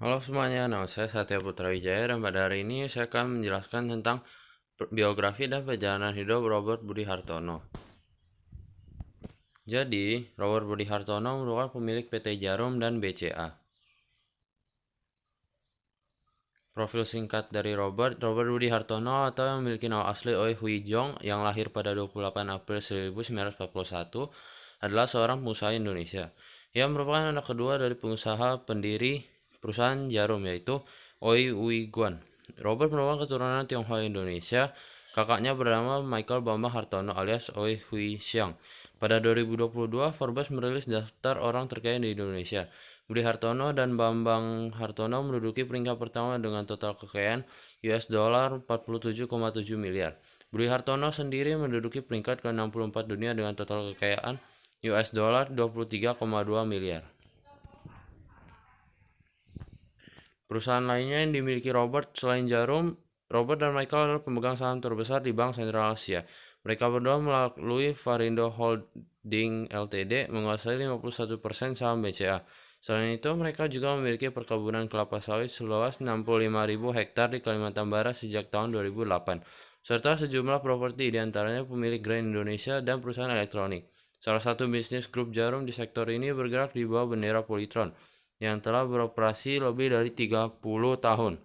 Halo semuanya, nama saya Satya Putra Wijaya dan pada hari ini saya akan menjelaskan tentang biografi dan perjalanan hidup Robert Budi Hartono. Jadi, Robert Budi Hartono merupakan pemilik PT Djarum dan BCA. Profil singkat dari Robert Budi Hartono atau yang memiliki nama asli Oi Hui Jong yang lahir pada 28 April 1941 adalah seorang pengusaha Indonesia. Ia merupakan anak kedua dari pengusaha pendiri perusahaan jarum yaitu Oi Hui Guan. Robert merupakan keturunan Tionghoa Indonesia. Kakaknya bernama Michael Bambang Hartono alias Oi Hui Xiang. Pada 2022, Forbes merilis daftar orang terkaya di Indonesia. Budi Hartono dan Bambang Hartono menduduki peringkat pertama dengan total kekayaan US dollar 47,7 miliar. Budi Hartono sendiri menduduki peringkat ke-64 dunia dengan total kekayaan US dollar 23,2 miliar. Perusahaan lainnya yang dimiliki Robert selain Jarum, Robert dan Michael adalah pemegang saham terbesar di Bank Sentral Asia. Mereka berdua melalui Varindo Holding Ltd menguasai 51% saham BCA. Selain itu, mereka juga memiliki perkebunan kelapa sawit seluas 65.000 hektar di Kalimantan Barat sejak tahun 2008, serta sejumlah properti diantaranya pemilik Grain Indonesia dan perusahaan elektronik. Salah satu bisnis grup Jarum di sektor ini bergerak di bawah bendera Polytron, yang telah beroperasi lebih dari 30 tahun.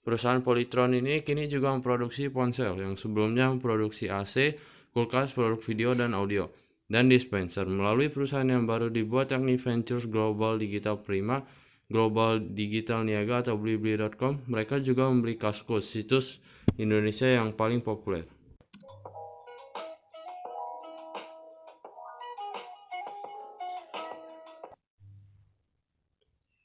Perusahaan Polytron ini kini juga memproduksi ponsel yang sebelumnya memproduksi AC, kulkas, produk video dan audio, dan dispenser. Melalui perusahaan yang baru dibuat yakni Ventures Global Digital Prima, Global Digital Niaga atau Blibli.com, mereka juga membeli Kaskus, situs Indonesia yang paling populer.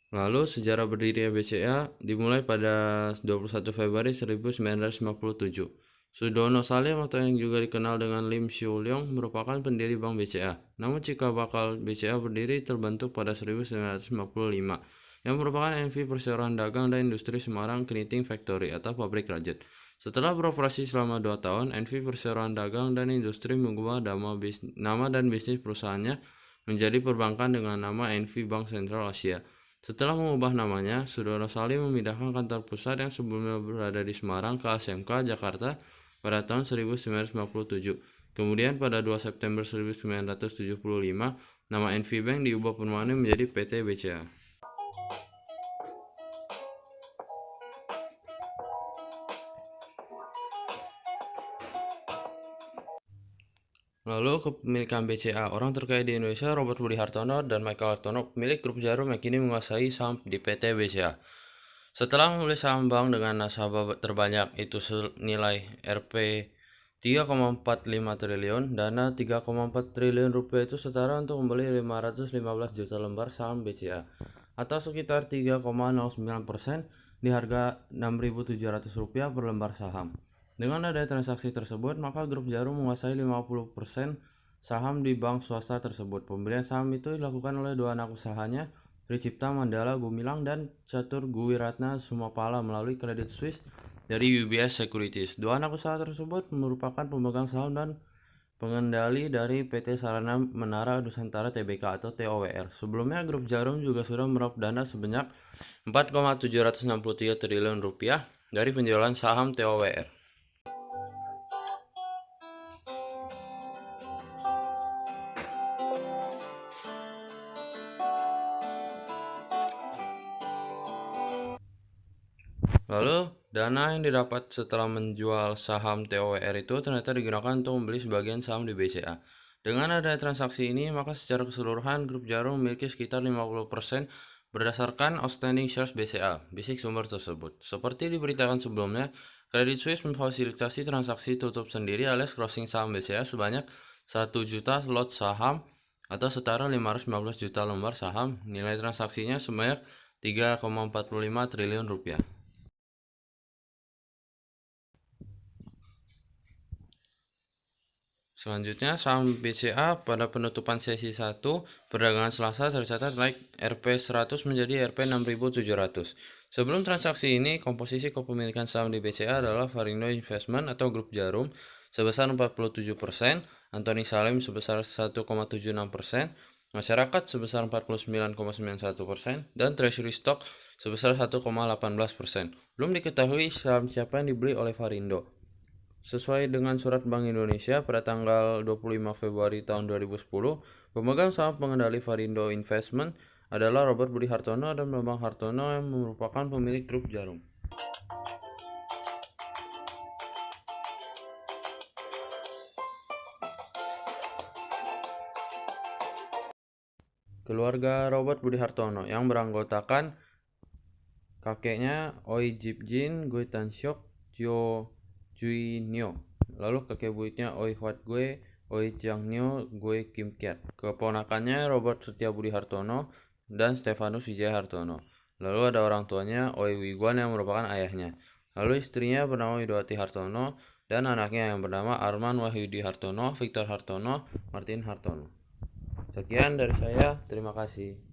Lalu, sejarah berdirinya BCA dimulai pada 21 Februari 1957. Sudono Salim atau yang juga dikenal dengan Lim Siu Leong merupakan pendiri Bank BCA. Namun cikal bakal BCA berdiri terbentuk pada 1955, yang merupakan NV Perseroan Dagang dan Industri Semarang Knitting Factory atau pabrik rajut. Setelah beroperasi selama 2 tahun, NV Perseroan Dagang dan Industri mengubah nama dan bisnis perusahaannya menjadi perbankan dengan nama NV Bank Sentral Asia. Setelah mengubah namanya, Sudono Salim memindahkan kantor pusat yang sebelumnya berada di Semarang ke ASMK Jakarta pada tahun 1957. Kemudian pada 2 September 1975, nama NV Bank diubah permanen menjadi PT BCA. Lalu kepemilikan BCA, orang terkaya di Indonesia Robert Budi Hartono dan Michael Hartono pemilik grup Jarum yang kini menguasai saham di PT BCA. Setelah membeli saham bank dengan nasabah terbanyak itu senilai Rp 3,45 triliun, dana 3,4 triliun rupiah itu setara untuk membeli 515 juta lembar saham BCA atau sekitar 3,09% di harga Rp6.700 per lembar saham. Dengan adanya transaksi tersebut, maka grup Jarum menguasai 50% saham di bank swasta tersebut. Pembelian saham itu dilakukan oleh dua anak usahanya, Tricipta Mandala Gumilang dan Catur Guwiratna Sumapala melalui Credit Suisse dari UBS Securities. Dua anak usaha tersebut merupakan pemegang saham dan pengendali dari PT Sarana Menara Nusantara Tbk atau TOWR. Sebelumnya, grup Jarum juga sudah meraup dana sebanyak 4,763 triliun rupiah dari penjualan saham TOWR. Lalu, dana yang didapat setelah menjual saham TOWR itu ternyata digunakan untuk membeli sebagian saham di BCA. Dengan adanya transaksi ini, maka secara keseluruhan grup Jarum memiliki sekitar 50% berdasarkan outstanding shares BCA, basic sumber tersebut. Seperti diberitakan sebelumnya, Credit Suisse memfasilitasi transaksi tutup sendiri alias closing saham BCA sebanyak 1 juta lot saham atau setara 515 juta lembar saham. Nilai transaksinya sebanyak 3,45 triliun rupiah. Selanjutnya, saham BCA pada penutupan sesi 1 perdagangan Selasa tercatat naik Rp100 menjadi Rp6.700. Sebelum transaksi ini, komposisi kepemilikan saham di BCA adalah Varindo Investment atau grup Jarum sebesar 47%, Antoni Salim sebesar 1,76%, masyarakat sebesar 49,91%, dan treasury stock sebesar 1,18%. Belum diketahui saham siapa yang dibeli oleh Varindo. Sesuai dengan surat Bank Indonesia pada tanggal 25 Februari tahun 2010, pemegang saham pengendali Varindo Investment adalah Robert Budi Hartono dan Bambang Hartono yang merupakan pemilik Grup Jarum. Keluarga Robert Budi Hartono yang beranggotakan kakeknya Oi Jip Jin, Gue Tan Siok, Jo Jui Nyo. Lalu kakek buyutnya Oi Hwat Gue, Oi Jang Nyo, Gue Kim Kiat. Keponakannya Robert Setia Budi Hartono dan Stefanus Wijaya Hartono. Lalu ada orang tuanya Oi Wiguan yang merupakan ayahnya. Lalu istrinya bernama Widowati Hartono dan anaknya yang bernama Arman Wahyudi Hartono, Victor Hartono, Martin Hartono. Sekian dari saya, terima kasih.